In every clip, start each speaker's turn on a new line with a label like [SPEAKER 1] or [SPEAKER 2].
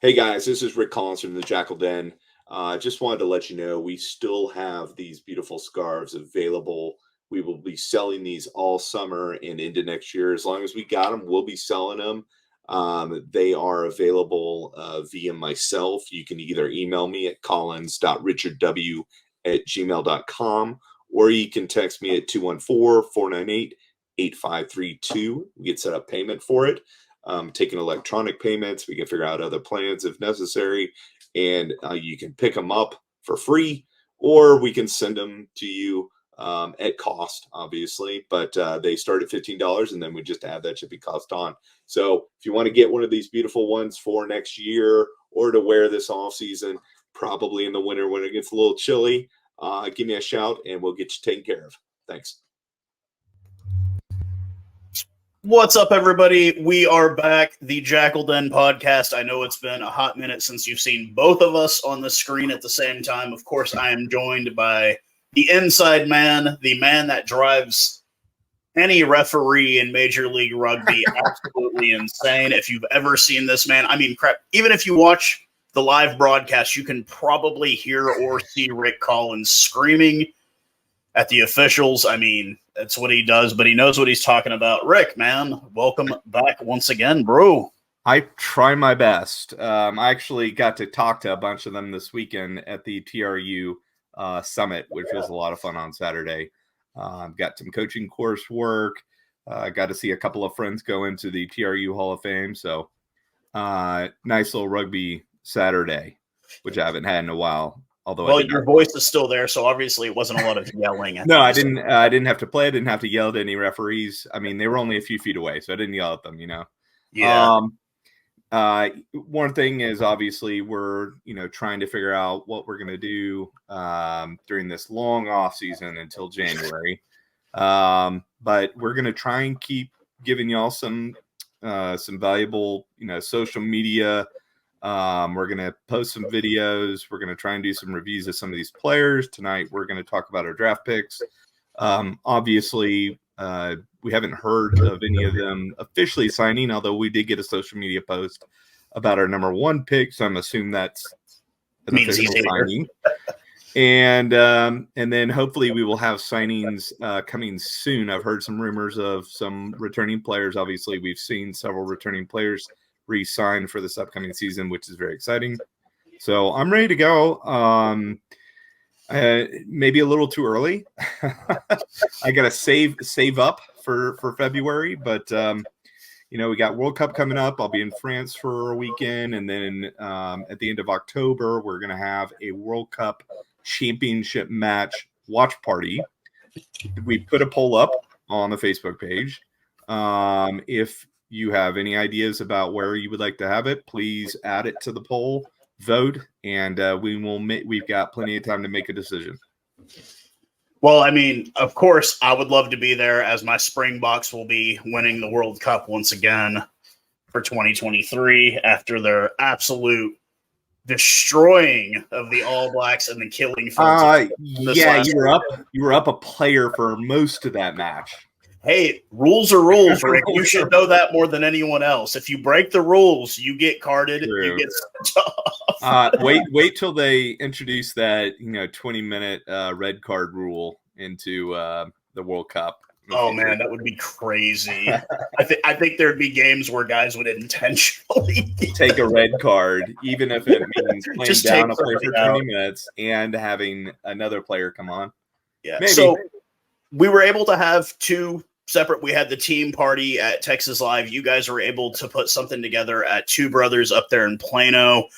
[SPEAKER 1] Hey guys, this is Rick Collins from the Jakl Den. Just wanted to let you know we still have these beautiful scarves available. We will be selling these all summer and into next year. As long as we got them, we'll be selling them. They are available via myself. You can either email me at collins.richardw@gmail.com, or you can text me at 214-498-8532. We get set up payment for it. Taking electronic payments. We can figure out other plans if necessary, and you can pick them up for free, or we can send them to you at cost, obviously. But they start at $15, and then we just add that shipping cost on. So if you want to get one of these beautiful ones for next year or to wear this off season, probably in the winter when it gets a little chilly, give me a shout, and we'll get you taken care of. Thanks.
[SPEAKER 2] What's up, everybody? We are back, the Jakl Den Podcast. I know it's been a hot minute since you've seen both of us on the screen at the same time. Of course, I am joined by the inside man, the man that drives any referee in Major League Rugby absolutely insane. If you've ever seen this man, I mean, crap, even if you watch the live broadcast, you can probably hear or see Rick Collins screaming at the officials. I mean, that's what he does, but he knows what he's talking about. Rick, man, welcome back once again, bro.
[SPEAKER 3] I try my best. I actually got to talk to a bunch of them this weekend at the TRU Summit, which was a lot of fun on Saturday. Got some coaching coursework. Got to see a couple of friends go into the TRU Hall of Fame. So nice little rugby Saturday, which I haven't had in a while. Although
[SPEAKER 2] your voice is still there, so obviously it wasn't a lot of yelling.
[SPEAKER 3] No, I didn't have to play. I didn't have to yell to any referees. I mean, they were only a few feet away, so I didn't yell at them.
[SPEAKER 2] Yeah.
[SPEAKER 3] One thing is obviously we're trying to figure out what we're going to do during this long off season until January. But we're going to try and keep giving y'all some valuable social media. We're going to post some videos. We're going to try and do some reviews of some of these players. Tonight, we're going to talk about our draft picks. Obviously, we haven't heard of any of them officially signing, although we did get a social media post about our number one pick. So I'm assuming that's an official signing. And then hopefully we will have signings coming soon. I've heard some rumors of some returning players. Obviously, we've seen several returning players re-sign for this upcoming season, which is very exciting. So I'm ready to go. Maybe a little too early. I gotta save up for February, but we got World Cup coming up. I'll be in France for a weekend, and then at the end of October, we're gonna have a World Cup championship match watch party. We put a poll up on the Facebook page. If you have any ideas about where you would like to have it, please add it to the poll, vote, and we've got plenty of time to make a decision.
[SPEAKER 2] Well, I mean, of course, I would love to be there, as my Springboks will be winning the World Cup once again for 2023 after their absolute destroying of the All Blacks and the killing.
[SPEAKER 3] You were up a player for most of that match.
[SPEAKER 2] Hey, rules are rules, Rick. You should know that more than anyone else. If you break the rules, you get carded. True. You get sent off.
[SPEAKER 3] Wait till they introduce that 20-minute red card rule into the World Cup.
[SPEAKER 2] Oh man, that would be crazy. I think there'd be games where guys would intentionally
[SPEAKER 3] take a red card, even if it means playing just down a player for 20 minutes and having another player come on.
[SPEAKER 2] Yeah. Maybe. So we were able to have two separate. We had the team party at Texas Live. You guys were able to put something together at Two Brothers up there in Plano.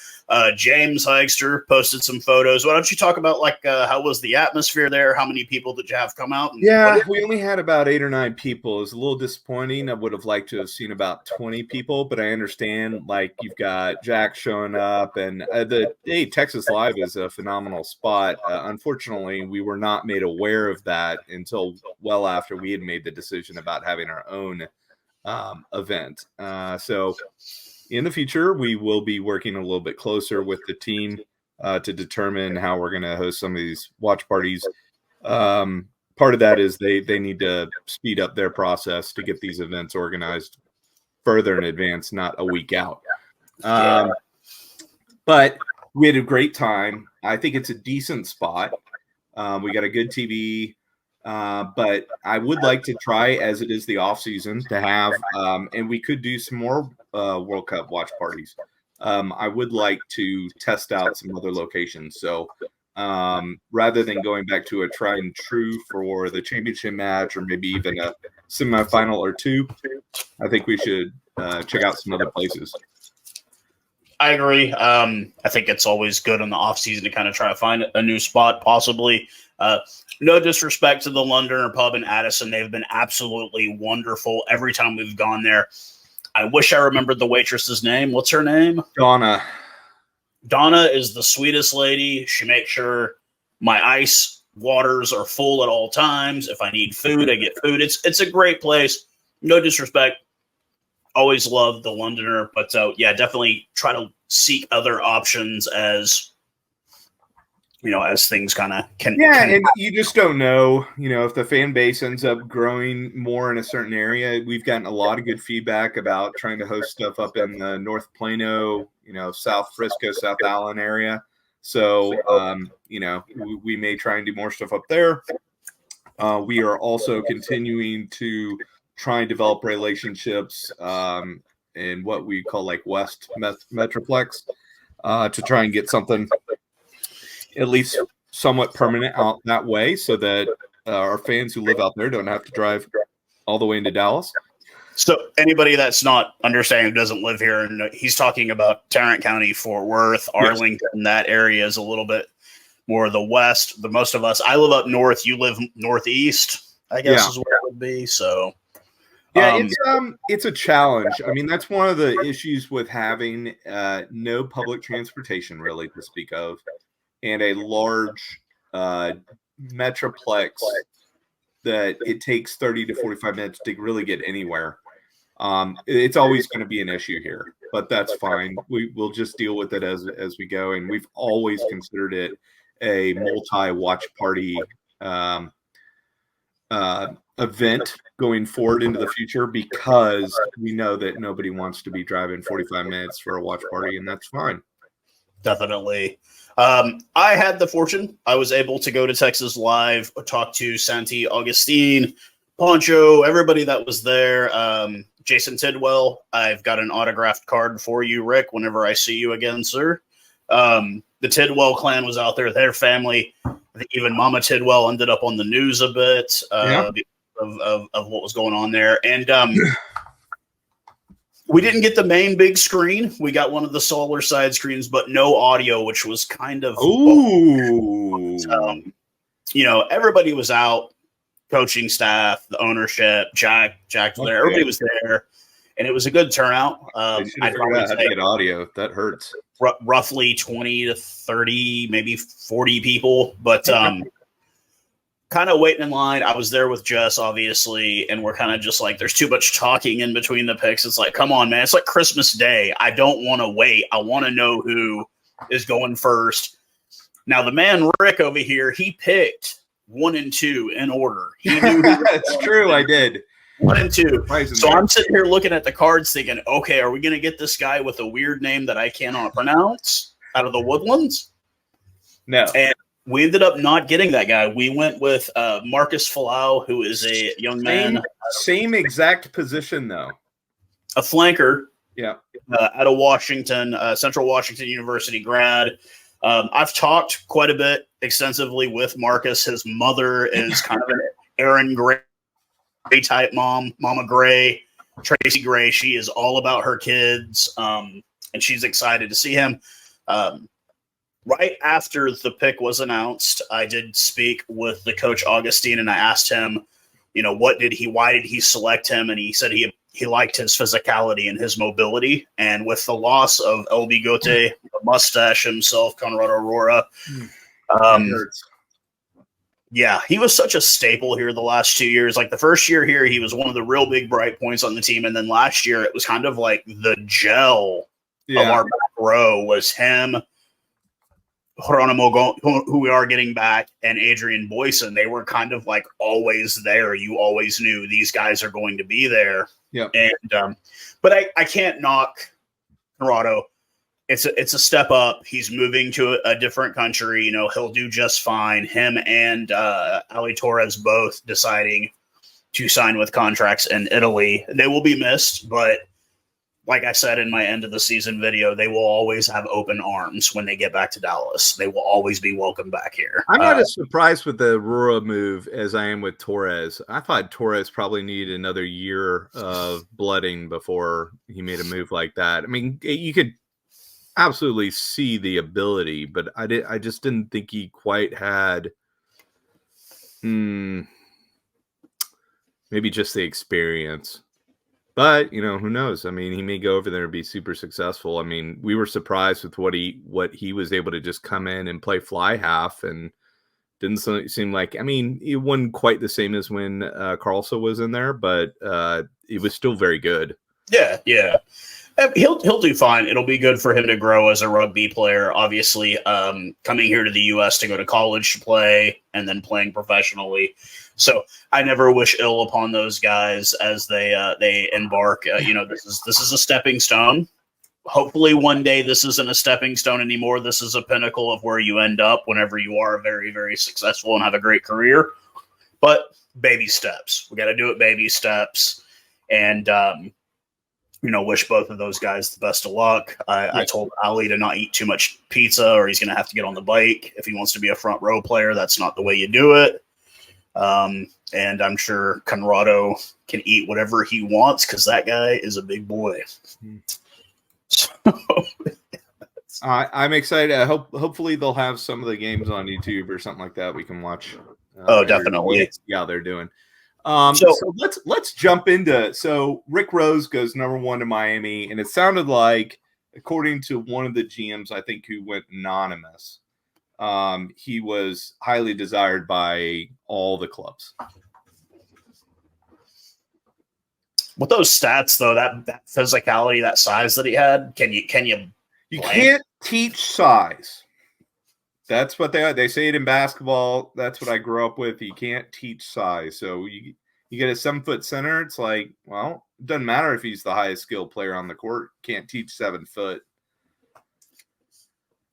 [SPEAKER 2] James Hykster posted some photos. Why don't you talk about how was the atmosphere there? How many people did you have come out?
[SPEAKER 3] We only had about 8 or 9 people. It was a little disappointing. I would have liked to have seen about 20 people, but I understand you've got Jack showing up, and Texas Live is a phenomenal spot. Unfortunately, we were not made aware of that until well after we had made the decision about having our own event. So in the future, we will be working a little bit closer with the team to determine how we're going to host some of these watch parties. Part of that is they need to speed up their process to get these events organized further in advance, not a week out. But we had a great time. I think it's a decent spot. We got a good TV. But I would like to try, as it is the off season, to have, and we could do some more World Cup watch parties. I would like to test out some other locations. So rather than going back to a try and true for the championship match, or maybe even a semifinal or two, I think we should check out some other places.
[SPEAKER 2] I agree. I think it's always good in the off season to kind of try to find a new spot, possibly. No disrespect to the Londoner Pub in Addison. They've been absolutely wonderful every time we've gone there. I wish I remembered the waitress's name. What's her name?
[SPEAKER 3] Donna.
[SPEAKER 2] Donna is the sweetest lady. She makes sure my ice waters are full at all times. If I need food, I get food. It's a great place. No disrespect. Always loved the Londoner, but yeah, definitely try to seek other options as things kind of can.
[SPEAKER 3] Yeah, and you just don't know, if the fan base ends up growing more in a certain area. We've gotten a lot of good feedback about trying to host stuff up in the North Plano, South Frisco, South Allen area. So, we may try and do more stuff up there. We are also continuing to try and develop relationships in what we call like West Metroplex to try and get something at least somewhat permanent out that way, so that our fans who live out there don't have to drive all the way into Dallas.
[SPEAKER 2] So anybody that's not understanding, who doesn't live here, and he's talking about Tarrant County, Fort Worth, Arlington, yes. That area is a little bit more the west. The most of us, I live up north. You live northeast, I guess, is what it would be. So
[SPEAKER 3] yeah, it's a challenge. I mean, that's one of the issues with having no public transportation really to speak of, and a large metroplex that it takes 30 to 45 minutes to really get anywhere. It's always going to be an issue here, but that's fine. We'll just deal with it as we go. And we've always considered it a multi-watch party event going forward into the future, because we know that nobody wants to be driving 45 minutes for a watch party, and that's fine.
[SPEAKER 2] Definitely. I had the fortune. I was able to go to Texas Live, talk to Santi Augustine, Poncho, everybody that was there. Jason Tidwell, I've got an autographed card for you, Rick, whenever I see you again, sir. The Tidwell clan was out there, their family. I think even Mama Tidwell ended up on the news a bit of what was going on there. And we didn't get the main big screen. We got one of the solar side screens, but no audio, which was kind of everybody was out, coaching staff, the ownership, Jack was there. Everybody was there, and it was a good turnout.
[SPEAKER 3] I'd probably say get audio. That hurts.
[SPEAKER 2] Roughly 20 to 30, maybe 40 people, but kind of waiting in line. I was there with Jess, obviously, and we're kind of just like, there's too much talking in between the picks. It's like, come on, man. It's like Christmas Day. I don't want to wait. I want to know who is going first. Now, the man Rick over here, he picked 1 and 2 in order. He knew
[SPEAKER 3] that's true. I did
[SPEAKER 2] 1 and 2. So I'm sitting here looking at the cards thinking, okay, are we going to get this guy with a weird name that I cannot pronounce out of the Woodlands?
[SPEAKER 3] No.
[SPEAKER 2] And we ended up not getting that guy. We went with Marcus Falau, who is a young man.
[SPEAKER 3] Same exact position, though.
[SPEAKER 2] A flanker.
[SPEAKER 3] Yeah.
[SPEAKER 2] Out of Washington, Central Washington University grad. I've talked quite a bit extensively with Marcus. His mother is kind of an Aaron Gray type mom, Mama Gray, Tracy Gray. She is all about her kids, and she's excited to see him. Right after the pick was announced, I did speak with the coach Augustine, and I asked him, why did he select him? And he said he liked his physicality and his mobility. And with the loss of El Bigote, the mustache himself, Conrad Aurora, yeah, he was such a staple here the last 2 years. Like the first year here, he was one of the real big bright points on the team. And then last year, it was kind of like the gel of our back row was him, Geronimo, who we are getting back, and Adrian Boyson. They were kind of like always there. You always knew these guys are going to be there.
[SPEAKER 3] Yeah.
[SPEAKER 2] And but I can't knock Corrado. it's a step up. He's moving to a different country. You know, he'll do just fine. Him and Ali Torres both deciding to sign with contracts in Italy. They will be missed, but like I said in my end of the season video, they will always have open arms when they get back to Dallas. They will always be welcome back here.
[SPEAKER 3] I'm not as surprised with the Aurora move as I am with Torres. I thought Torres probably needed another year of blooding before he made a move like that. I mean, you could absolutely see the ability, but I just didn't think he quite had maybe just the experience. But, you know, who knows? I mean, he may go over there and be super successful. I mean, we were surprised with what he was able to just come in and play fly half, and didn't seem like, I mean, it wasn't quite the same as when Carlso was in there, but it was still very good.
[SPEAKER 2] Yeah. He'll do fine. It'll be good for him to grow as a rugby player. Obviously, coming here to the U.S. to go to college to play and then playing professionally. So I never wish ill upon those guys as they embark. You know, this is a stepping stone. Hopefully, one day this isn't a stepping stone anymore. This is a pinnacle of where you end up whenever you are very, very successful and have a great career. But baby steps. We got to do it baby steps, and you know, wish both of those guys the best of luck. I told Ali to not eat too much pizza or he's going to have to get on the bike. If he wants to be a front row player, that's not the way you do it. And I'm sure Conrado can eat whatever he wants because that guy is a big boy. So,
[SPEAKER 3] I'm excited. Hopefully they'll have some of the games on YouTube or something like that we can watch.
[SPEAKER 2] Definitely.
[SPEAKER 3] Yeah, they're doing. So let's jump into. So Rick Rose goes number 1 to Miami, and it sounded like, according to one of the GMs, I think who went anonymous, he was highly desired by all the clubs.
[SPEAKER 2] With those stats, though, that physicality, that size that he had, can you
[SPEAKER 3] can't teach size. That's what they say it in basketball. That's what I grew up with. You can't teach size. So you get a 7-foot center. It's like, well, it doesn't matter if he's the highest skilled player on the court. Can't teach 7 foot.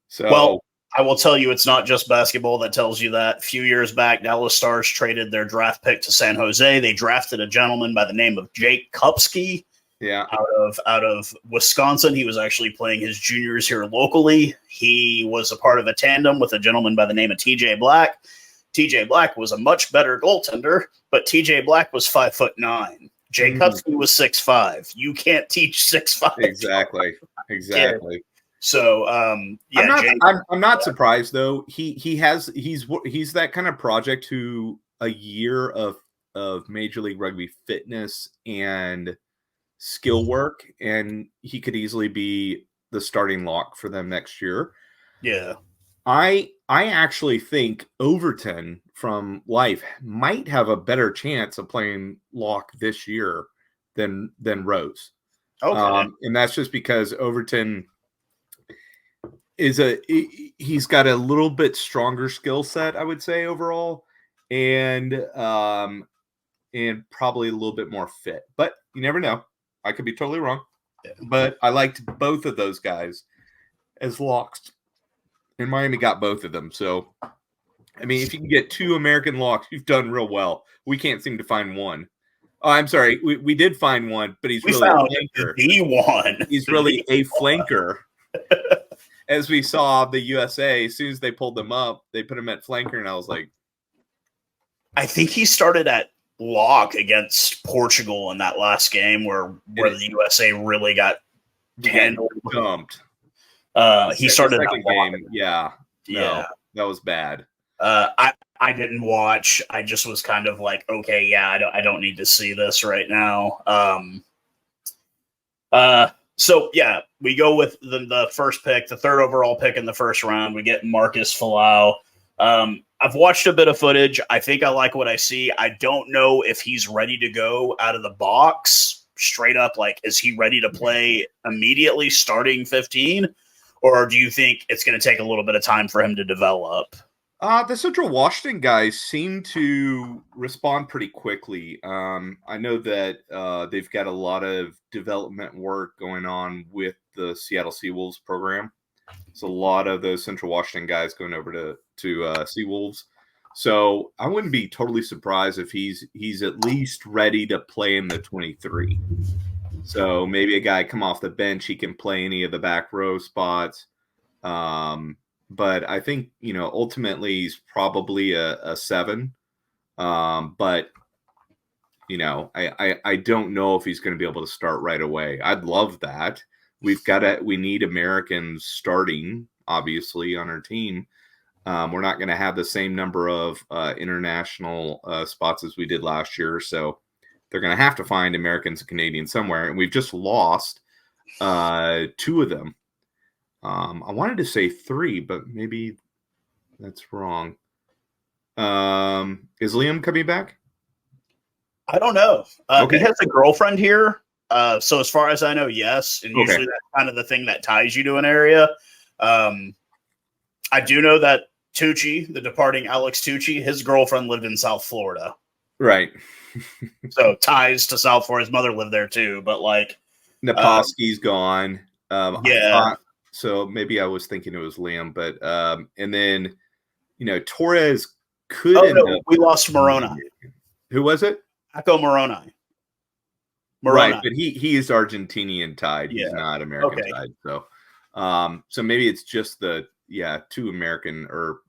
[SPEAKER 3] So,
[SPEAKER 2] well, I will tell you, it's not just basketball that tells you that. A few years back, Dallas Stars traded their draft pick to San Jose. They drafted a gentleman by the name of Jake Kupski.
[SPEAKER 3] Yeah,
[SPEAKER 2] out of Wisconsin. He was actually playing his juniors here locally. He was a part of a tandem with a gentleman by the name of TJ Black. TJ Black was a much better goaltender, but TJ Black was 5'9". Jake Kupski was 6'5". You can't teach 6'5".
[SPEAKER 3] Exactly.
[SPEAKER 2] Yeah. So,
[SPEAKER 3] I'm not surprised though. He's that kind of project who a year of Major League Rugby fitness and skill work, and he could easily be the starting lock for them next year.
[SPEAKER 2] Yeah.
[SPEAKER 3] I actually think Overton from Life might have a better chance of playing lock this year than Rose.
[SPEAKER 2] Okay.
[SPEAKER 3] And that's just because Overton he's got a little bit stronger skill set, I would say, overall, and probably a little bit more fit. But you never know. I could be totally wrong, but I liked both of those guys as locks, and Miami got both of them. So, I mean, if you can get 2 American locks, you've done real well. We can't seem to find one. Oh, I'm sorry. We did find one, but he's really a flanker.
[SPEAKER 2] The one.
[SPEAKER 3] He's really a flanker. As we saw the USA, as soon as they pulled them up, they put him at flanker, and I was like,
[SPEAKER 2] I think he started at lock against Portugal in that last game where the USA really got handled.
[SPEAKER 3] Dumped.
[SPEAKER 2] He started
[SPEAKER 3] the second game. Yeah.
[SPEAKER 2] Yeah.
[SPEAKER 3] That was bad.
[SPEAKER 2] I didn't watch. I just was kind of like, okay, yeah, I don't need to see this right now. So yeah, we go with the first pick, the 3rd overall pick in the first round. We get Marcus Falau. I've watched a bit of footage. I think I like what I see. I don't know if he's ready to go out of the box straight up. Like, is he ready to play immediately starting 15? Or do you think it's going to take a little bit of time for him to develop?
[SPEAKER 3] The Central Washington guys seem to respond pretty quickly. I know that they've got a lot of development work going on with the Seattle Seawolves program. It's a lot of those Central Washington guys going over to Seawolves. So I wouldn't be totally surprised if he's at least ready to play in the 23. So maybe a guy come off the bench, he can play any of the back row spots. But I think, ultimately he's probably a 7. But I don't know if he's going to be able to start right away. I'd love that. We need Americans starting, obviously, on our team. We're not going to have the same number of international spots as we did last year. So they're going to have to find Americans and Canadians somewhere. And we've just lost 2 of them. I wanted to say 3, but maybe that's wrong. Is Liam coming back?
[SPEAKER 2] I don't know.
[SPEAKER 3] Okay.
[SPEAKER 2] He has a girlfriend here. So as far as I know, yes. And usually that's kind of the thing that ties you to an area. I do know that Tucci, the departing Alex Tucci, his girlfriend lived in South Florida.
[SPEAKER 3] Right.
[SPEAKER 2] So ties to South Florida. His mother lived there too. But
[SPEAKER 3] Naposki's gone.
[SPEAKER 2] Yeah.
[SPEAKER 3] So maybe I was thinking it was Liam, but and then Torres could end up.
[SPEAKER 2] We lost Moroni.
[SPEAKER 3] Who was it?
[SPEAKER 2] Echo Moroni.
[SPEAKER 3] Right, but he is Argentinian tied.
[SPEAKER 2] Yeah.
[SPEAKER 3] He's not American tied. So maybe it's just the 2 American or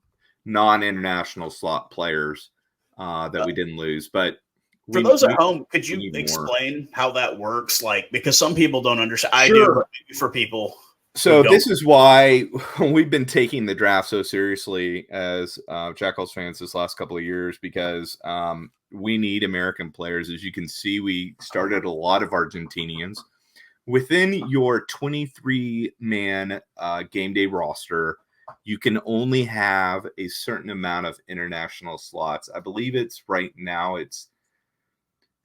[SPEAKER 3] non-international slot players that we didn't lose. But
[SPEAKER 2] for those at home, could you explain how that works? Because some people don't understand. I do, but maybe for people.
[SPEAKER 3] So this is why we've been taking the draft so seriously as Jackals fans this last couple of years, because we need American players. As you can see, we started a lot of Argentinians. Within your 23-man game day roster, you can only have a certain amount of international slots. I believe it's right now did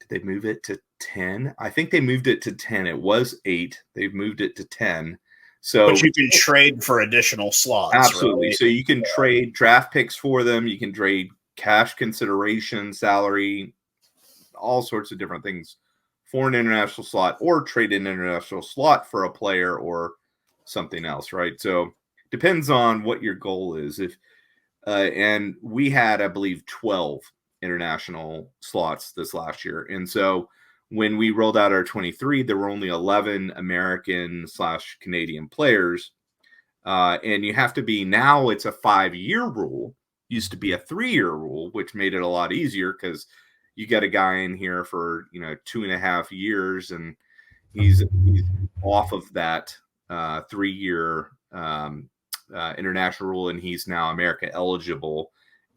[SPEAKER 3] they move it to 10? I think they moved it to 10. It was 8. They've moved it to 10. So,
[SPEAKER 2] but you can trade for additional slots.
[SPEAKER 3] Absolutely.
[SPEAKER 2] Right?
[SPEAKER 3] So you can trade draft picks for them. You can trade cash consideration, salary, all sorts of different things for an international slot, or trade an international slot for a player or something else, right? So depends on what your goal is. And we had, I believe, 12 international slots this last year. And so when we rolled out our 23, there were only 11 American/Canadian players. And you have to be, now it's a 5-year rule. Used to be a 3-year rule, which made it a lot easier because you got a guy in here for 2.5 years, and he's off of that 3-year international rule, and he's now America eligible,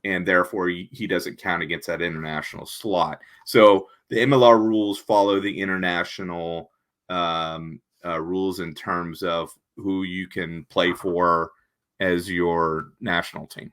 [SPEAKER 3] and therefore he doesn't count against that international slot. So the MLR rules follow the international rules in terms of who you can play for as your national team.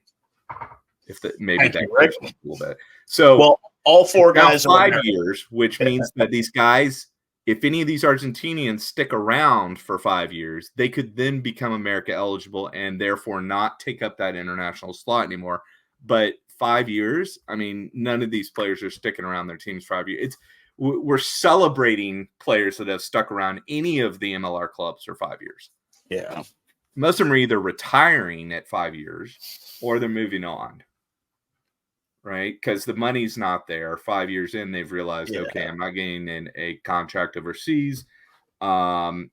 [SPEAKER 3] If that maybe that helps a little bit. So
[SPEAKER 2] all 4 guys
[SPEAKER 3] are 5 years, which means that these guys, if any of these Argentinians stick around for 5 years, they could then become America eligible and therefore not take up that international slot anymore. But 5 years, I mean, none of these players are sticking around their teams 5 years. We're celebrating players that have stuck around any of the MLR clubs for 5 years.
[SPEAKER 2] Yeah.
[SPEAKER 3] Most of them are either retiring at 5 years or they're moving on. Right? Because the money's not there. 5 years in, they've realized, okay, I'm not getting in a contract overseas. I'm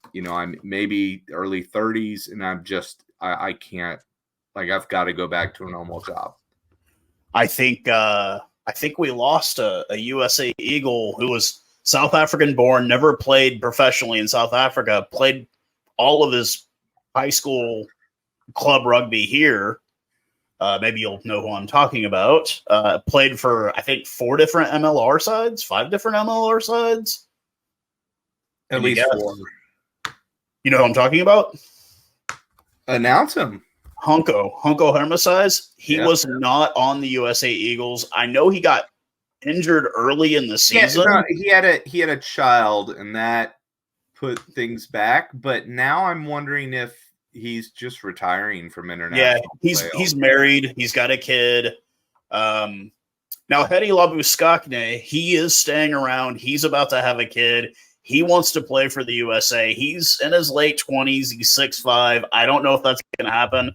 [SPEAKER 3] maybe early 30s, and I can't, I've got to go back to a normal job.
[SPEAKER 2] I think we lost a USA Eagle who was South African born, never played professionally in South Africa, played all of his high school club rugby here. Maybe you'll know who I'm talking about. Played for, I think, 4 different MLR sides, 5 different MLR sides.
[SPEAKER 3] At least 4.
[SPEAKER 2] You know who I'm talking about?
[SPEAKER 3] Announce him.
[SPEAKER 2] Hunko Hermesize. He was not on the USA Eagles. I know he got injured early in the season.
[SPEAKER 3] Yeah, he had a child, and that put things back. But now I'm wondering if he's just retiring from international.
[SPEAKER 2] Yeah, he's married. He's got a kid. Now Hedy Labuskakne, he is staying around. He's about to have a kid. He wants to play for the USA. He's in his late 20s. He's 6'5". I don't know if that's going to happen.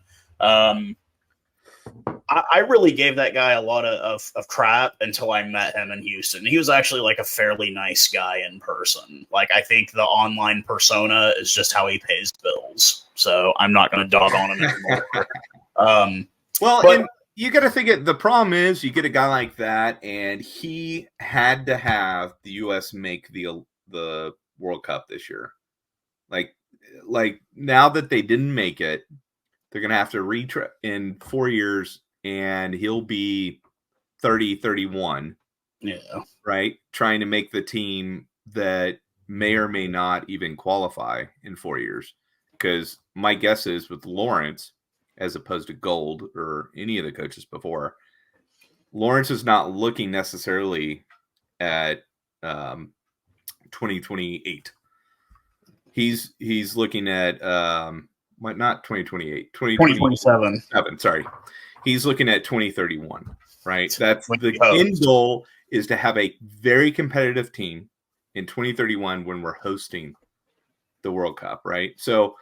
[SPEAKER 2] I really gave that guy a lot of crap until I met him in Houston. He was actually like a fairly nice guy in person. Like, I think the online persona is just how he pays bills. So I'm not going to dog on him anymore.
[SPEAKER 3] And you got to think the problem is you get a guy like that, and he had to have the U.S. make the World Cup this year. Like now that they didn't make it, they're going to have to retry in 4 years, and he'll be 30, 31.
[SPEAKER 2] Yeah.
[SPEAKER 3] Right? Trying to make the team that may or may not even qualify in 4 years. Because my guess is with Lawrence, as opposed to Gold or any of the coaches before, Lawrence is not looking necessarily at 2028. He's looking at not 2028,
[SPEAKER 2] 2027.
[SPEAKER 3] Sorry. He's looking at 2031, right? That's
[SPEAKER 2] When
[SPEAKER 3] the
[SPEAKER 2] he hosts.
[SPEAKER 3] end goal, is to have a very competitive team in 2031 when we're hosting the World Cup, right? So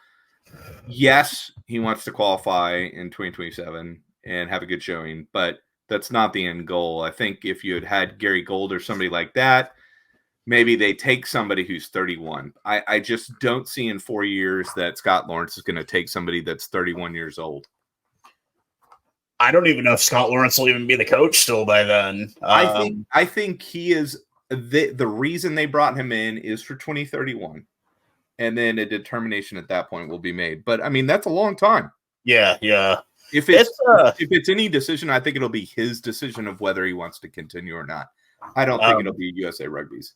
[SPEAKER 3] yes, he wants to qualify in 2027 and have a good showing, but that's not the end goal. I think if you had Gary Gold or somebody like that, maybe they take somebody who's 31. I just don't see in 4 years that Scott Lawrence is going to take somebody that's 31 years old.
[SPEAKER 2] I don't even know if Scott Lawrence will even be the coach still by then.
[SPEAKER 3] I think he is the reason they brought him in is for 2031. And then a determination at that point will be made. But I mean, that's a long time.
[SPEAKER 2] Yeah.
[SPEAKER 3] If it's any decision, I think it'll be his decision of whether he wants to continue or not. I don't think it'll be USA Rugby's.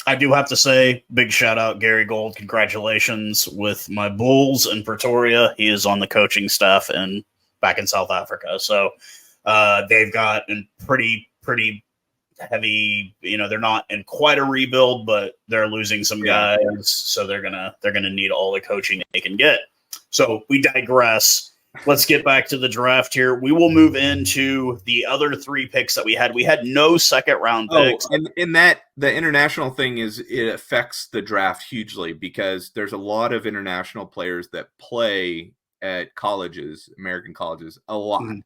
[SPEAKER 2] I do have to say, big shout out Gary Gold. Congratulations with my Bulls in Pretoria. He is on the coaching staff and back in South Africa. So they've got a pretty heavy, they're not in quite a rebuild, but they're losing some guys. So they're gonna need all the coaching they can get. So we digress. Let's get back to the draft here. We will move into the other 3 picks that we had. We had no second round picks.
[SPEAKER 3] And in that, the international thing it affects the draft hugely because there's a lot of international players that play at colleges, American colleges, a lot. Mm-hmm.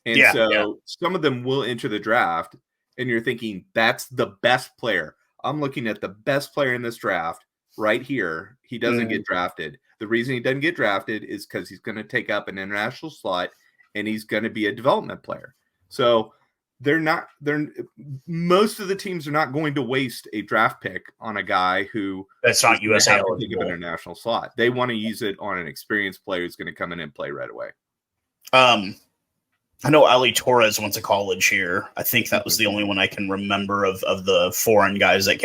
[SPEAKER 3] And some of them will enter the draft, and you're thinking, that's the best player. I'm looking at the best player in this draft right here. He doesn't get drafted. The reason he doesn't get drafted is because he's going to take up an international slot, and he's going to be a development player. So most of the teams are not going to waste a draft pick on a guy who
[SPEAKER 2] that's not USA
[SPEAKER 3] eligible. An international slot. They want to use it on an experienced player who's going to come in and play right away.
[SPEAKER 2] I know Ali Torres went to college here. I think that was the only one I can remember of the foreign guys that.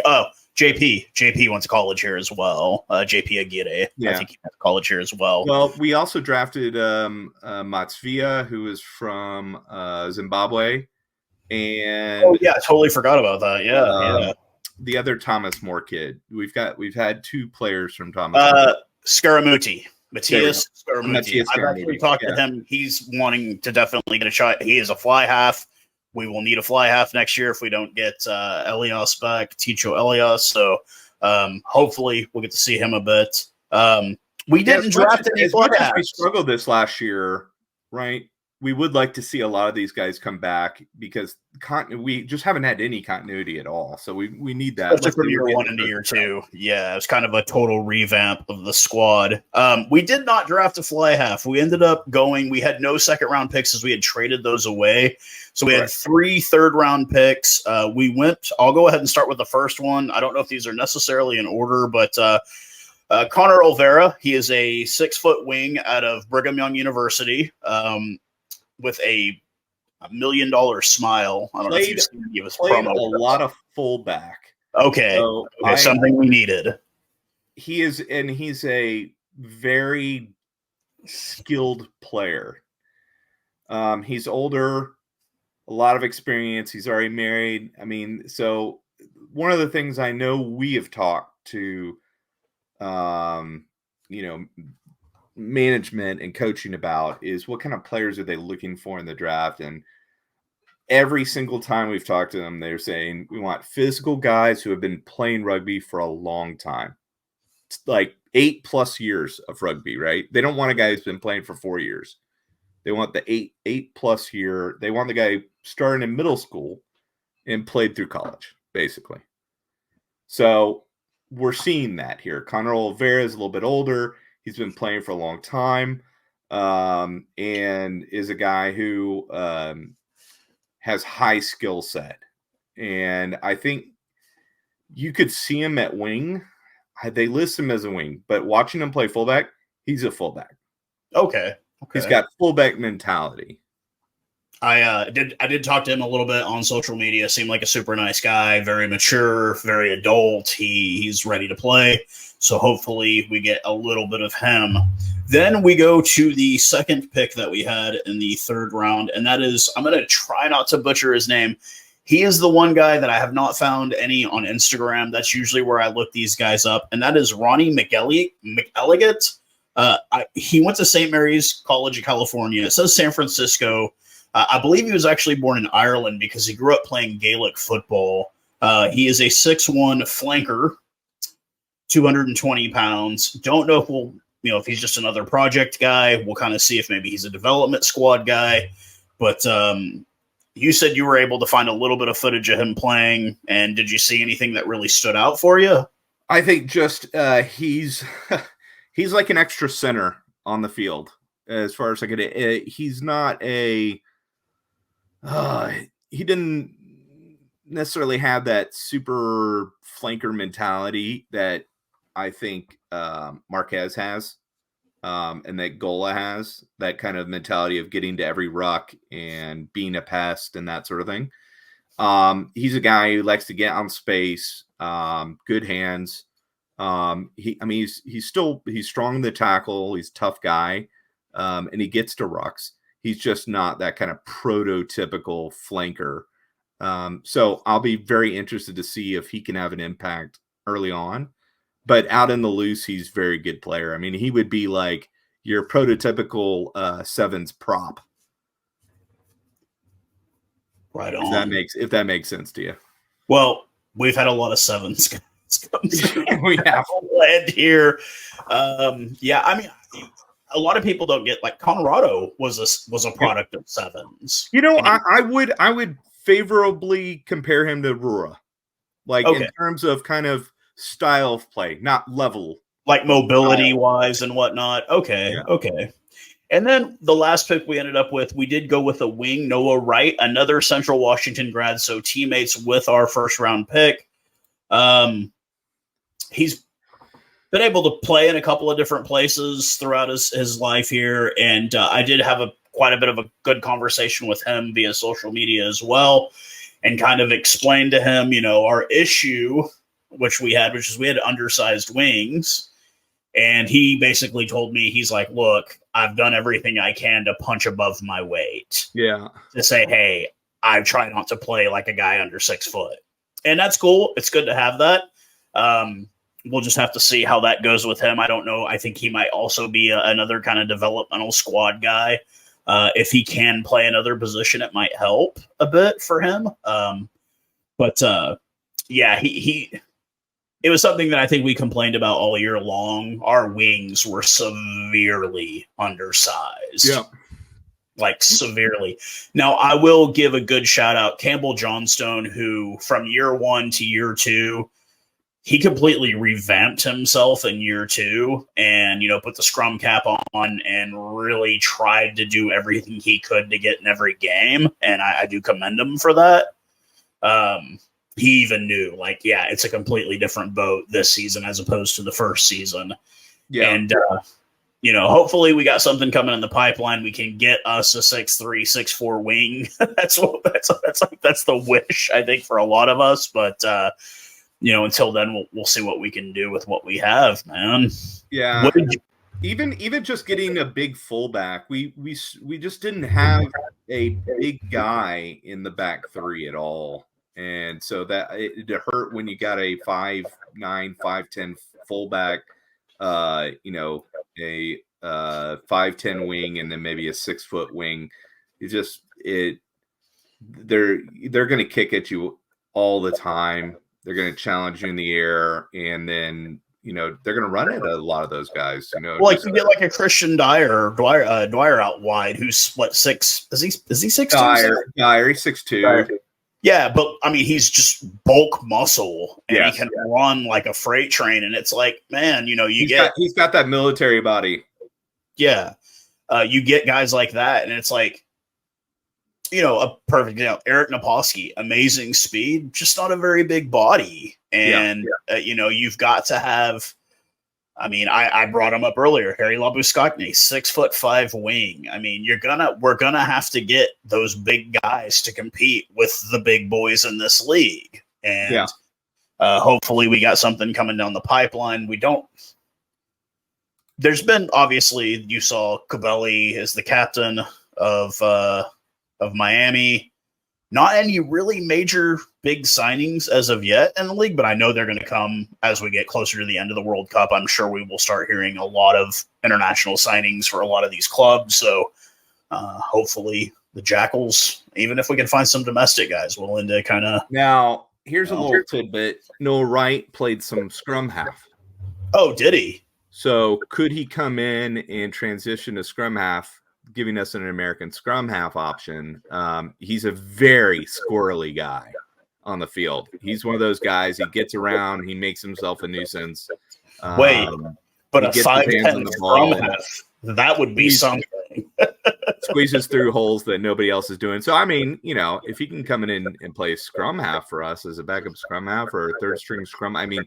[SPEAKER 2] JP went to college here as well. JP Aguirre. Yeah. I think he went to college here as well.
[SPEAKER 3] Well, we also drafted Matsvia, who is from Zimbabwe. And
[SPEAKER 2] I totally forgot about that. Yeah.
[SPEAKER 3] The other Thomas More kid. We've had 2 players from Thomas.
[SPEAKER 2] Scaramucci. Matthias Scaramucci.
[SPEAKER 3] I've
[SPEAKER 2] actually talked to him. He's wanting to definitely get a shot. He is a fly half. We will need a fly half next year if we don't get Elias back, Ticho Elias. So hopefully we'll get to see him a bit. We didn't draft any fly halves.
[SPEAKER 3] We struggled this last year, right? We would like to see a lot of these guys come back because we just haven't had any continuity at all. So we need that.
[SPEAKER 2] Especially from year 1 into year 2. Yeah, it was kind of a total revamp of the squad. We did not draft a fly half. We ended up we had no second round picks as we had traded those away. So we had 3 third round picks. I'll go ahead and start with the first one. I don't know if these are necessarily in order, but Connor Olvera, he is a 6-foot wing out of Brigham Young University. With a $1 million smile. I don't know if you've seen him give us promo.
[SPEAKER 3] A lot of fullback.
[SPEAKER 2] Okay. Something we needed.
[SPEAKER 3] He's a very skilled player. He's older, a lot of experience. He's already married. I mean, so one of the things I know we have talked to, management and coaching about is what kind of players are they looking for in the draft. And every single time we've talked to them, they're saying we want physical guys who have been playing rugby for a long time. It's like 8+ years of rugby, right? They don't want a guy who's been playing for 4 years. They want the 8+ year. They want the guy starting in middle school and played through college, basically. So we're seeing that here. Connor Oliveira is a little bit older. He's been playing for a long time, and is a guy who has high skill set. And I think you could see him at wing. They list him as a wing, but watching him play fullback, he's a fullback.
[SPEAKER 2] Okay.
[SPEAKER 3] He's got fullback mentality.
[SPEAKER 2] I did talk to him a little bit on social media. Seemed like a super nice guy, very mature, very adult. He's ready to play. So hopefully we get a little bit of him. Then we go to the second pick that we had in the third round, and that is, I'm going to try not to butcher his name. He is the one guy that I have not found any on Instagram. That's usually where I look these guys up, and that is Ronnie McElligott. He went to St. Mary's College of California. It says San Francisco. I believe he was actually born in Ireland because he grew up playing Gaelic football. He is a 6'1" flanker, 220 pounds. Don't know if he's just another project guy. We'll kind of see if maybe he's a development squad guy. But you said you were able to find a little bit of footage of him playing. And did you see anything that really stood out for you?
[SPEAKER 3] I think just he's like an extra center on the field as far as he's not a he didn't necessarily have that super flanker mentality that I think Marquez has, and that Gola has, that kind of mentality of getting to every ruck and being a pest and that sort of thing. He's a guy who likes to get on space, good hands. He's strong in the tackle. He's a tough guy, and he gets to rucks. He's just not that kind of prototypical flanker. So I'll be very interested to see if he can have an impact early on. But out in the loose, he's a very good player. I mean, he would be like your prototypical sevens prop.
[SPEAKER 2] Right on.
[SPEAKER 3] If that makes sense to you.
[SPEAKER 2] Well, we've had a lot of sevens.
[SPEAKER 3] We have
[SPEAKER 2] land here. A lot of people don't get, like, Colorado was a product of sevens.
[SPEAKER 3] I would favorably compare him to Rura, in terms of kind of style of play, not level,
[SPEAKER 2] like mobility wise and whatnot. Okay. And then the last pick we ended up with, we did go with a wing, Noah Wright, another Central Washington grad, so teammates with our first round pick. He's been able to play in a couple of different places throughout his life here, and I did have quite a bit of a good conversation with him via social media as well, and kind of explained to him, our issue, which we had undersized wings. And he basically told me, he's like, look, I've done everything I can to punch above my weight.
[SPEAKER 3] Yeah.
[SPEAKER 2] To say, hey, I try not to play like a guy under 6 foot. And that's cool. It's good to have that. We'll just have to see how that goes with him. I don't know. I think he might also be another kind of developmental squad guy. If he can play another position, it might help a bit for him. It was something that I think we complained about all year long. Our wings were severely undersized.
[SPEAKER 3] Yeah.
[SPEAKER 2] Like, severely. Now, I will give a good shout out. Campbell Johnstone, who from year 1 to year 2, he completely revamped himself in year 2 and, put the scrum cap on and really tried to do everything he could to get in every game. And I do commend him for that. He even knew, it's a completely different boat this season as opposed to the first season. Yeah. And, hopefully we got something coming in the pipeline. We can get us a 6'3", 6'4" wing. That's the wish, I think, for a lot of us. But, until then, we'll see what we can do with what we have, man.
[SPEAKER 3] Yeah. Even just getting a big fullback, we just didn't have a big guy in the back three at all. And so that it hurt when you got a 5'9", 5'10" fullback, a 5'10" wing, and then maybe a 6 foot wing. they're going to kick at you all the time. They're going to challenge you in the air, and then they're going to run into a lot of those guys.
[SPEAKER 2] Like you get like a Christian Dwyer out wide, who's what, 6? Is he 6'2"?
[SPEAKER 3] Dwyer, he's 6'2".
[SPEAKER 2] Yeah, but I mean, he's just bulk muscle, and
[SPEAKER 3] Yes,
[SPEAKER 2] he can run like a freight train. And it's like, man,
[SPEAKER 3] he's got that military body.
[SPEAKER 2] Yeah, you get guys like that, and it's like, a perfect example. Eric Naposki, amazing speed, just not a very big body. And, you've got to have, I mean, I brought him up earlier, Harry Labuskakny, 6'5" wing. I mean, we're going to have to get those big guys to compete with the big boys in this league. And hopefully we got something coming down the pipeline. There's been, obviously, you saw Cubelli as the captain of Miami. Not any really major big signings as of yet in the league, but I know they're going to come as we get closer to the end of the World Cup. I'm sure we will start hearing a lot of international signings for a lot of these clubs. So hopefully the Jackals, even if we can find some domestic guys, willing to kind of.
[SPEAKER 3] Now, here's a little tidbit. Noah Wright played some scrum half.
[SPEAKER 2] Oh, did he?
[SPEAKER 3] So could he come in and transition to scrum half, giving us an American scrum half option? He's a very squirrely guy on the field. He's one of those guys. He gets around. He makes himself a nuisance.
[SPEAKER 2] But a 5'10" scrum half, that would be something.
[SPEAKER 3] Squeezes through holes that nobody else is doing. So, I mean, if he can come in and play scrum half for us as a backup scrum half or a third string scrum, I mean,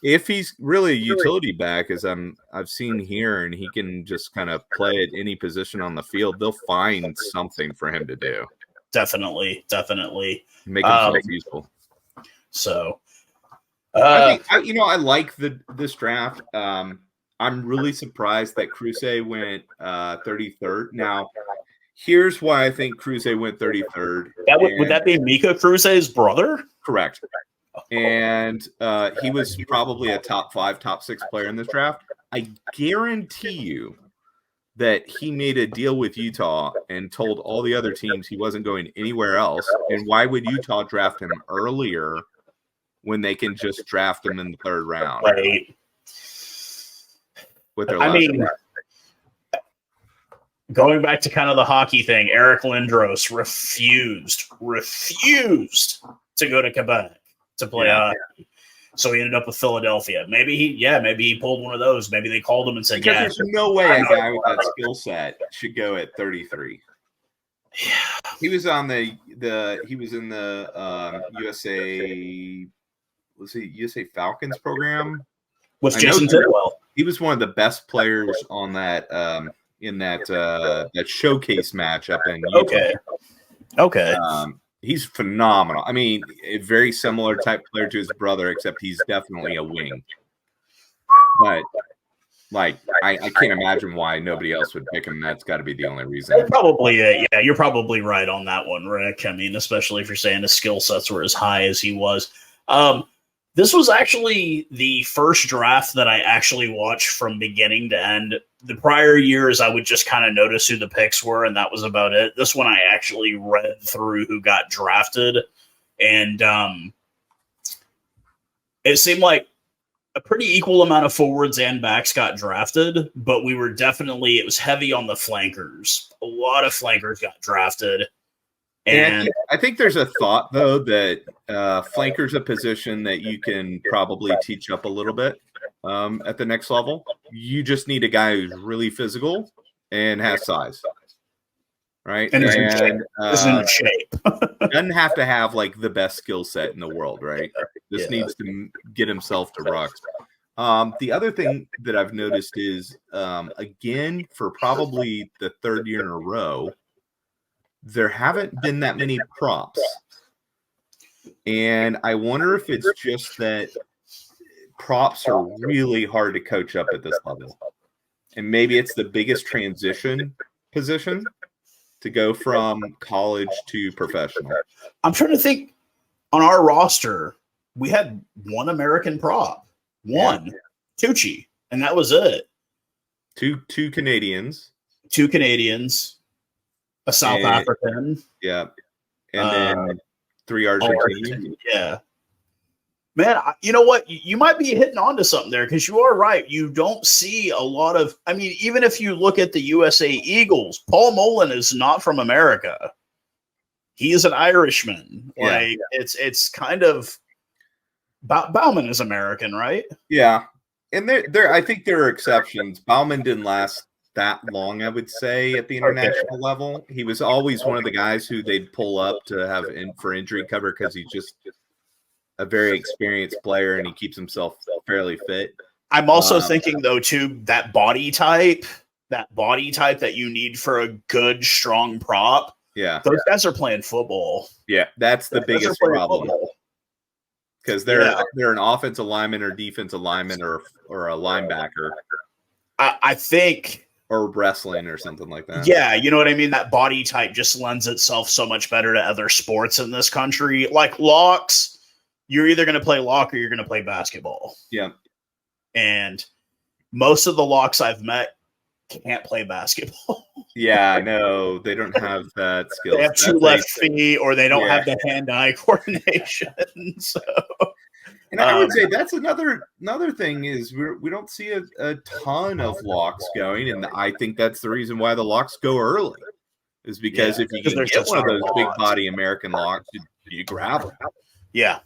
[SPEAKER 3] if he's really a utility back, as I've seen here, and he can just kind of play at any position on the field, they'll find something for him to do.
[SPEAKER 2] Definitely.
[SPEAKER 3] Make himself useful.
[SPEAKER 2] So,
[SPEAKER 3] I like this draft. I'm really surprised that Kruse went 33rd. Now, here's why I think Kruse went 33rd.
[SPEAKER 2] Would that be Mika Kruse's brother?
[SPEAKER 3] Correct. And he was probably a top 5, top 6 player in this draft. I guarantee you that he made a deal with Utah and told all the other teams he wasn't going anywhere else. And why would Utah draft him earlier when they can just draft him in the 3rd round?
[SPEAKER 2] Right.
[SPEAKER 3] With their
[SPEAKER 2] going back to kind of the hockey thing, Eric Lindros refused to go to Quebec to play hockey. So he ended up with Philadelphia. Maybe he pulled one of those. Maybe they called him and said,
[SPEAKER 3] because there's no way a guy with that skill set should go at 33.
[SPEAKER 2] Yeah.
[SPEAKER 3] He was on he was in the USA, USA Falcons program
[SPEAKER 2] with Jason Tidwell.
[SPEAKER 3] He was one of the best players on that in that showcase match up in Utah.
[SPEAKER 2] Okay.
[SPEAKER 3] He's phenomenal. I mean, a very similar type player to his brother, except he's definitely a wing. But I can't imagine why nobody else would pick him. That's got to be the only reason.
[SPEAKER 2] Probably, you're probably right on that one, Rick. I mean, especially if you're saying his skill sets were as high as he was. This was actually the first draft that I actually watched from beginning to end. The prior years, I would just kind of notice who the picks were, and that was about it. This one, I actually read through who got drafted, and it seemed like a pretty equal amount of forwards and backs got drafted, but it was heavy on the flankers. A lot of flankers got drafted. And
[SPEAKER 3] I think there's a thought, though, that flanker's a position that you can probably teach up a little bit at the next level. You just need a guy who's really physical and has size, right?
[SPEAKER 2] And is in shape.
[SPEAKER 3] Doesn't have to have like the best skill set in the world, right? Just needs to get himself to rucks. The other thing that I've noticed is, again, for probably the 3rd year in a row, there haven't been that many props. And I wonder if it's just that props are really hard to coach up at this level. And maybe it's the biggest transition position to go from college to professional.
[SPEAKER 2] I'm trying to think. On our roster, we had one American prop. Tucci. And that was it.
[SPEAKER 3] Two Canadians.
[SPEAKER 2] A South African.
[SPEAKER 3] Yeah. And then 3 Argentinians.
[SPEAKER 2] Yeah. Man, you know what? You might be hitting onto something there because you are right. You don't see a lot of, I mean, even if you look at the USA Eagles, Paul Mullen is not from America. He is an Irishman.
[SPEAKER 3] Yeah.
[SPEAKER 2] Like it's kind of Bauman is American, right?
[SPEAKER 3] Yeah. And I think there are exceptions. Bauman didn't last that long, I would say, at the international level. He was always one of the guys who they'd pull up to have for injury cover because he's just a very experienced player and he keeps himself fairly fit.
[SPEAKER 2] I'm also thinking though too that body type that you need for a good strong prop.
[SPEAKER 3] Yeah,
[SPEAKER 2] those guys are playing football.
[SPEAKER 3] Yeah, that's the biggest problem because they're an offensive lineman or defensive lineman or a linebacker.
[SPEAKER 2] I think.
[SPEAKER 3] Or wrestling or something like that.
[SPEAKER 2] Yeah, you know what I mean? That body type just lends itself so much better to other sports in this country. Like locks, you're either going to play lock or you're going to play basketball.
[SPEAKER 3] Yeah.
[SPEAKER 2] And most of the locks I've met can't play basketball.
[SPEAKER 3] Yeah, I know. They don't have that skill.
[SPEAKER 2] They have two left feet or they don't have the hand-eye coordination. So...
[SPEAKER 3] And I would say that's another thing is we don't see a ton of locks going, and I think that's the reason why the locks go early is because if you can get one of those big body American locks, you grab them.
[SPEAKER 2] Yeah.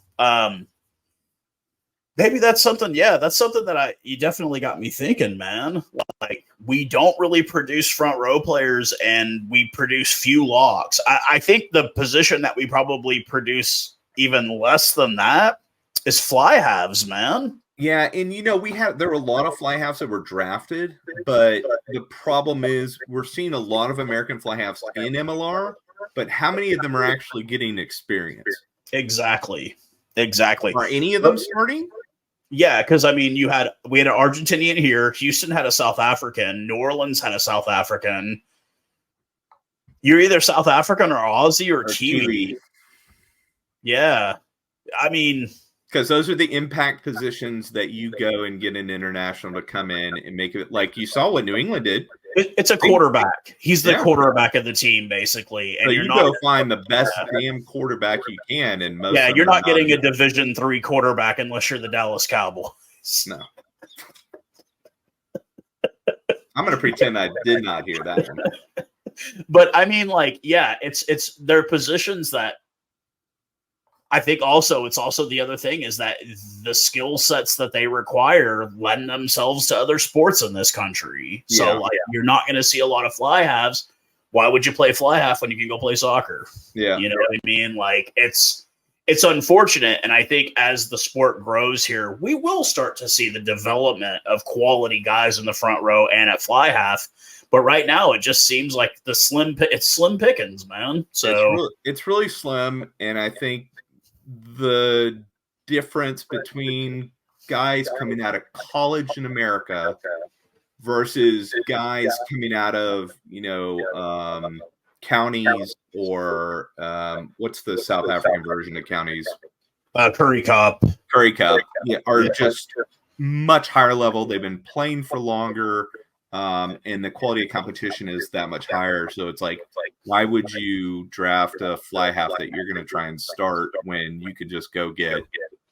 [SPEAKER 2] Maybe that's something. Yeah, that's something that you definitely got me thinking, man. Like we don't really produce front row players, and we produce few locks. I think the position that we probably produce even less than that is fly halves, man.
[SPEAKER 3] Yeah, and there were a lot of fly halves that were drafted, but the problem is we're seeing a lot of American fly halves in MLR, but how many of them are actually getting experience?
[SPEAKER 2] Exactly.
[SPEAKER 3] Are any of them starting?
[SPEAKER 2] Yeah, because I mean, we had an Argentinian here, Houston had a South African, New Orleans had a South African. You're either South African or Aussie or Kiwi. Yeah. I mean,
[SPEAKER 3] because those are the impact positions that you go and get an international to come in and make it like you saw what New England did.
[SPEAKER 2] It's a quarterback. He's the quarterback of the team, basically. And
[SPEAKER 3] so you go find the best damn quarterback you can. And
[SPEAKER 2] you're not getting a Division III quarterback unless you're the Dallas Cowboys.
[SPEAKER 3] No. I'm going to pretend I did not hear that one.
[SPEAKER 2] But I mean, like, yeah, it's their positions that I think it's also the other thing is that the skill sets that they require lend themselves to other sports in this country. So you're not going to see a lot of fly halves. Why would you play fly half when you can go play soccer?
[SPEAKER 3] Yeah.
[SPEAKER 2] You know what I mean? Like it's unfortunate. And I think as the sport grows here, we will start to see the development of quality guys in the front row and at fly half. But right now, it just seems like it's slim pickings, man. So
[SPEAKER 3] it's really slim. And I think the difference between guys coming out of college in America versus guys coming out of counties or what's the South African version of counties?
[SPEAKER 2] Curry Cup,
[SPEAKER 3] are just much higher level. They've been playing for longer, and the quality of competition is that much higher. So it's like, why would you draft a fly half that you're going to try and start when you could just go get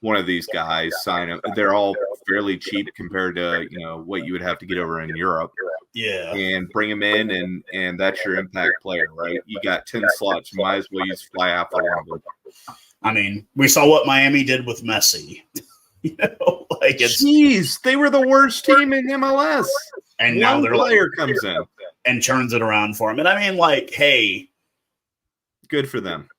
[SPEAKER 3] one of these guys, sign them? They're all fairly cheap compared to what you would have to get over in Europe.
[SPEAKER 2] Yeah,
[SPEAKER 3] and bring them in, and that's your impact player, right? You got 10 slots, you might as well use fly half for one of them.
[SPEAKER 2] I mean, we saw what Miami did with Messi.
[SPEAKER 3] Jeez, they were the worst team in MLS.
[SPEAKER 2] And now their
[SPEAKER 3] player comes in
[SPEAKER 2] and turns it around for him. And I mean, like, hey,
[SPEAKER 3] good for them.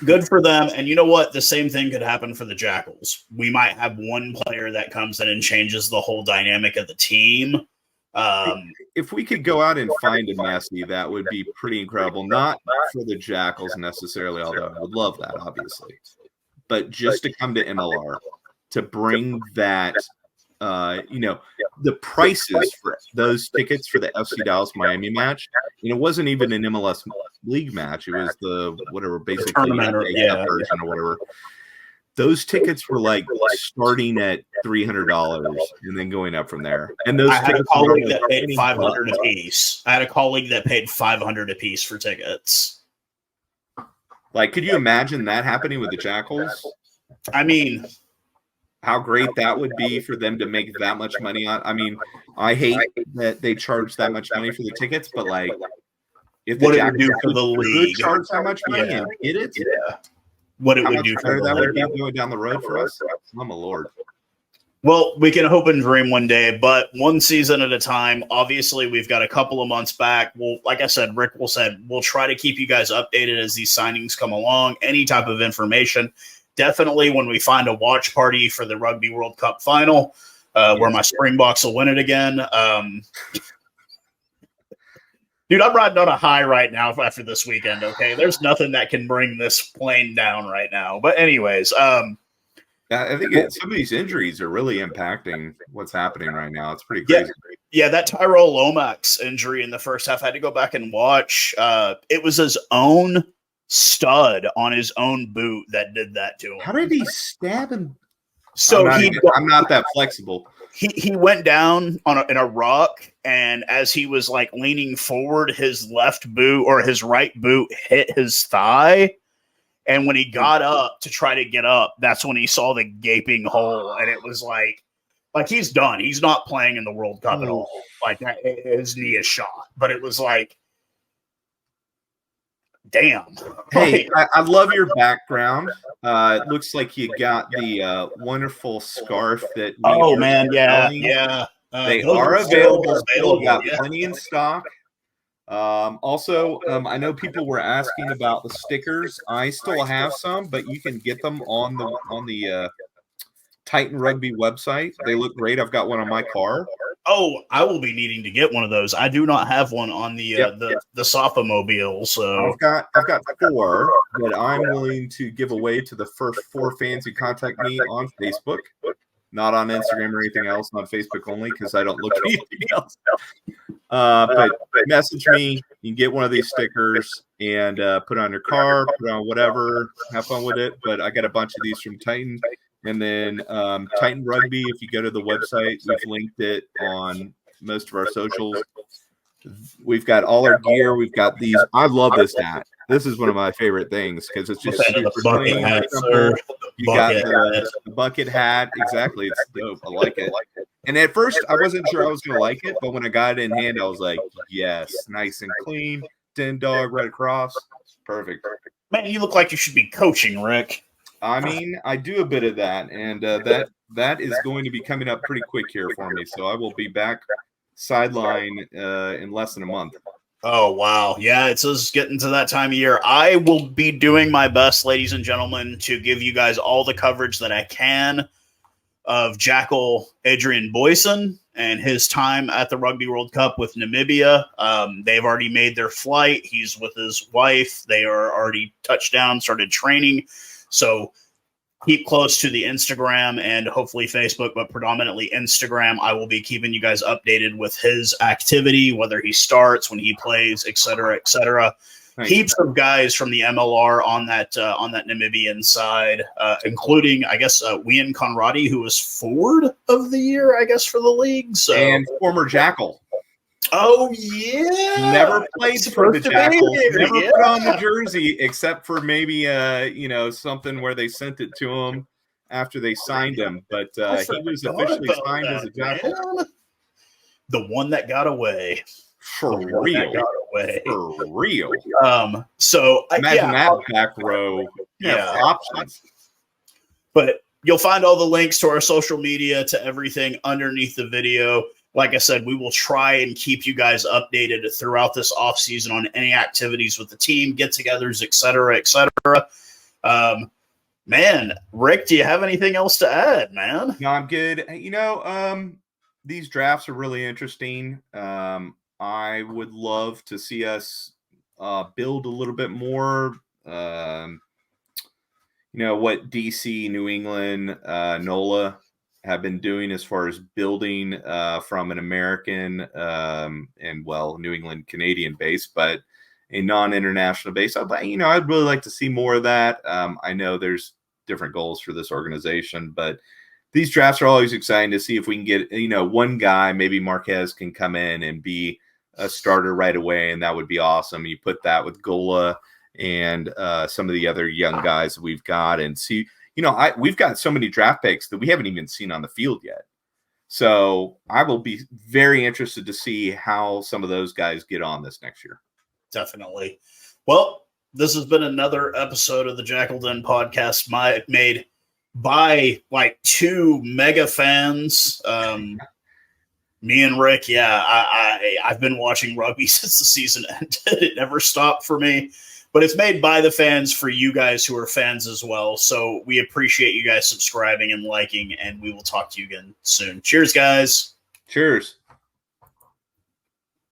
[SPEAKER 2] Good for them. And you know what? The same thing could happen for the Jackals. We might have one player that comes in and changes the whole dynamic of the team.
[SPEAKER 3] If we could go out and find a Messi, that would be pretty incredible. Not for the Jackals necessarily, although I would love that, obviously. But just to come to MLR, to bring that, the prices for those tickets for the FC Dallas Miami match, it wasn't even an MLS league match. It was the whatever, basically version or whatever. Those tickets were like starting at $300 and then going up from there. And those
[SPEAKER 2] I had a colleague that paid $500 a piece. I had a colleague that paid $500 a piece for tickets.
[SPEAKER 3] Like, could you imagine that happening with the Jackals?
[SPEAKER 2] I mean,
[SPEAKER 3] how great that would be for them to make that much money on. I mean, I hate that they charge that much money for the tickets, but like, if
[SPEAKER 2] what
[SPEAKER 3] the
[SPEAKER 2] it would do for the
[SPEAKER 3] could
[SPEAKER 2] league,
[SPEAKER 3] charge that much money and get it,
[SPEAKER 2] what it
[SPEAKER 3] how
[SPEAKER 2] would
[SPEAKER 3] much
[SPEAKER 2] do for
[SPEAKER 3] better
[SPEAKER 2] the
[SPEAKER 3] that would
[SPEAKER 2] league.
[SPEAKER 3] be going down the road for us. Oh my lord.
[SPEAKER 2] Well, we can hope and dream one day, but one season at a time. Obviously, we've got a couple of months back. Well, like I said, Rick will said, we'll try to keep you guys updated as these signings come along. Any type of information. Definitely when we find a watch party for the Rugby World Cup final, where my Springboks will win it again. Dude, I'm riding on a high right now after this weekend, okay? There's nothing that can bring this plane down right now. But anyways,
[SPEAKER 3] I think some of these injuries are really impacting what's happening right now. It's pretty crazy.
[SPEAKER 2] Yeah, that Tyrell Lomax injury in the first half, I had to go back and watch. It was his own stud on his own boot that did that to him.
[SPEAKER 3] How did he stab him?
[SPEAKER 2] So
[SPEAKER 3] I'm not that flexible.
[SPEAKER 2] He went down in a rock, and as he was like leaning forward, his left boot or his right boot hit his thigh. And when he got up to try to get up, that's when he saw the gaping hole, and it was like he's done. He's not playing in the World Cup at all. Like his knee is shot, but it was like, damn.
[SPEAKER 3] Hey, I love your background. It looks like you got the wonderful scarf that.
[SPEAKER 2] Yeah.
[SPEAKER 3] They are available. Still got plenty in stock. Also, I know people were asking about the stickers. I still have some, but you can get them on the Titan Rugby website. They look great. I've got one on my car.
[SPEAKER 2] Oh, I will be needing to get one of those. I do not have one on the Sophamobile. So
[SPEAKER 3] I've got 4 that I'm willing to give away to the first 4 fans who contact me on Facebook. Not on Instagram or anything else, on Facebook only, because I don't look at anything else. But message me. You can get one of these stickers and put it on your car, put it on whatever, have fun with it. But I got a bunch of these from Titan. And then Titan Rugby, if you go to the website, we've linked it on most of our socials. We've got all our gear. We've got these. I love this hat. This is one of my favorite things because it's just super clean. You got the bucket hat. Exactly. It's dope. I like it. And at first, I wasn't sure I was going to like it. But when I got it in hand, I was like, yes, nice and clean. Den dog right across. Perfect.
[SPEAKER 2] Man, you look like you should be coaching, Rick.
[SPEAKER 3] I mean, I do a bit of that. And that is going to be coming up pretty quick here for me. So I will be back sideline in less than a month.
[SPEAKER 2] Oh, wow. Yeah, it's just getting to that time of year. I will be doing my best, ladies and gentlemen, to give you guys all the coverage that I can of Jakl Adrian Boyson and his time at the Rugby World Cup with Namibia. They've already made their flight. He's with his wife. They are already touched down, started training. So keep close to the Instagram and hopefully Facebook, but predominantly Instagram. I will be keeping you guys updated with his activity, whether he starts, when he plays, et cetera, et cetera. Heaps of guys from the MLR on that Namibian side, including, I guess, Wian Conradi, who was forward of the year, I guess, for the league. So. And
[SPEAKER 3] former Jakl.
[SPEAKER 2] Oh, yeah.
[SPEAKER 3] Never played for the Jackals. Never put on the jersey except for maybe, something where they sent it to him after they signed him. But he was officially signed as a Jackal.
[SPEAKER 2] The one that got away.
[SPEAKER 3] For real. For real.
[SPEAKER 2] So
[SPEAKER 3] imagine that back row. Options.
[SPEAKER 2] But you'll find all the links to our social media, to everything underneath the video. Like I said, we will try and keep you guys updated throughout this offseason on any activities with the team, get-togethers, et cetera, et cetera. Man, Rick, do you have anything else to add, man?
[SPEAKER 3] No, I'm good. These drafts are really interesting. I would love to see us build a little bit more. What DC, New England, NOLA have been doing as far as building from an American New England Canadian base, but a non-international base. I'd really like to see more of that. I know there's different goals for this organization, but these drafts are always exciting to see if we can get, one guy, maybe Marquez can come in and be a starter right away, and that would be awesome. You put that with Gola and some of the other young guys that we've got, and see, we've got so many draft picks that we haven't even seen on the field yet. So I will be very interested to see how some of those guys get on this next year.
[SPEAKER 2] Definitely. Well, this has been another episode of the Jakl Den Podcast made by like two mega fans. Me and Rick, I've been watching rugby since the season ended. It never stopped for me. But it's made by the fans for you guys who are fans as well. So we appreciate you guys subscribing and liking, and we will talk to you again soon. Cheers, guys.
[SPEAKER 3] Cheers.